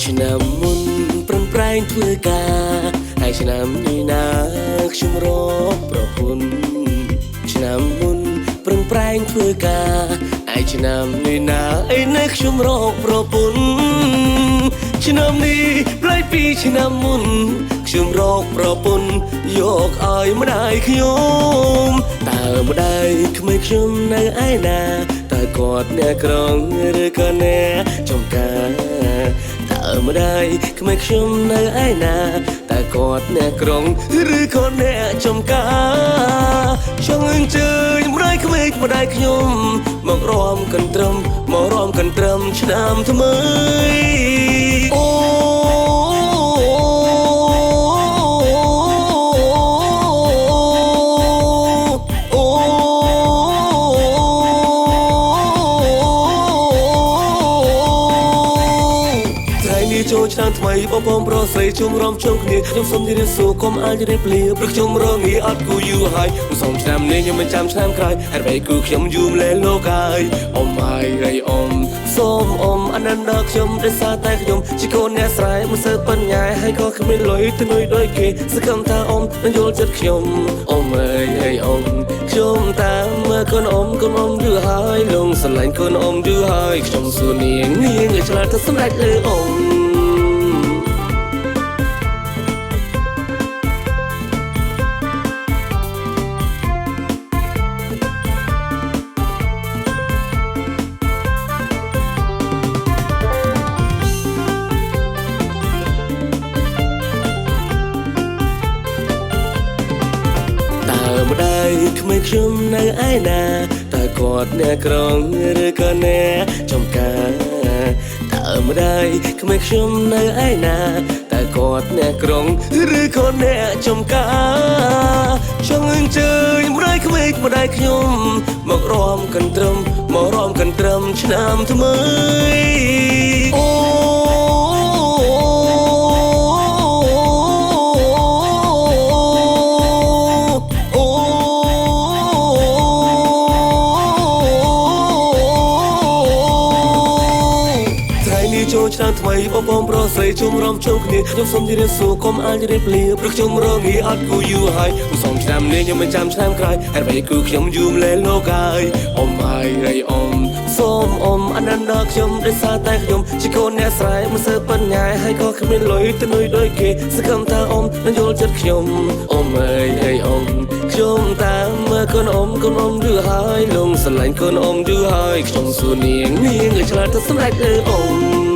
ឆ្នាំមុនប្រឹងប្រែងធ្វើការហើយឆ្នាំនេះណាខ្ញុំរកប្រពន្ធឆ្នាំមុនប្រឹងប្រែងធ្វើការហើយឆ្នាំនេះណានៅខ្ញុំរកប្រពន្ធឆ្នាំនេះប្លែកពីឆ្នាំមុនខ្ញុំរកប្រពន្ធយកឲ្យម្ដាយខ្ញុំតើម្ដាយក្មេងខ្ញុំនៅឯណាតើគាត់អ្នកក្រងឬក៏អ្នកចំការតើម្ដាយក្មេងខ្ញុំនៅឯណាតើគាត់អ្នកក្រងឬក៏អ្នកចំការចង់អញ្ជើញម្ដាយក្មេងម្ដាយខ្ញុំមករំកន្ទ្រឹមឆ្នាំថ្មីអូចូលឆ្នាំថ្មីបងប្អូនប្រុសស្រីជុំរំជុំគ្នាខ្ញុំសូមជម្រាបសួរកុំអាចរៀបលាព្រោះខ្ញុំរងាអត់គូយូរហើយសូមឆ្នាំនេះខ្ញុំមិនចាំឆ្នាំក្រោយហើយបីគូខ្ញុំយូរម្លេះលោកហើយអ៊ំហើយអ៊ំសូមអ៊ំអនន្តដល់ខ្ញុំដោយសារតែខ្ញុំជាកូនអ្នកស្រែមិនសូវបញ្ញាហើយក៏គ្មានលុយទៅនួយដូចគេសង្ឃឹមថាអ៊ំនឹងយល់ចិត្តខ្ញុំអ៊ំហើយអ៊ំខ្ញុំតាមមើលកូនអ៊ំយូរហើយលងស្រឡាញ់កូនអ៊ំយូរហើយខ្ញុំសួរនាងឲ្យឆ្លើយទៅសម្រេចលើអ៊ំម្ដាយក្មេងខ្ញុំនៅឯណាតើគាត់អ្នកក្រងឬក៏អ្នកចំការតើម្ដាយក្មេងខ្ញុំនៅឯណាតើគាត់អ្នកក្រងឬក៏អ្នកចំការចង់អញ្ជើញម្ដាយក្មេងម្ដាយខ្ញុំមករំកន្ទ្រឹមឆ្នាំថ្មីអូចូលឆ្នាំថ្មីបងប្អូនប្រុសស្រីជុំរំជុំគ្នាខ្ញុំសូមជម្រាបសួរកុំអាចរៀបលាព្រោះខ្ញុំរងាអត់គូយូរហើយសូមឆ្នាំនេះខ្ញុំមិនចាំឆ្នាំក្រោយហើយបីគូខ្ញុំយូរម្លេះលោកហើយអ៊ំហើយអ៊ំសូមអ៊ំអនន្តដល់ខ្ញុំដោយសារតែខ្ញុំជាកូនអ្នកស្រែមិនសូវបញ្ញាហើយក៏គ្មានលុយទៅនួយដូចគេសង្ឃឹមថាអ៊ំនឹងយល់ចិត្តខ្ញុំអ៊ំហើយអ៊ំខ្ញុំតាមមើលកូនអ៊ំយូរហើយលងស្រឡាញ់កូនអ៊ំយូរហើយខ្ញុំសួរនាងឲ្យឆ្លើយទៅសម្រេចលើអ៊ំ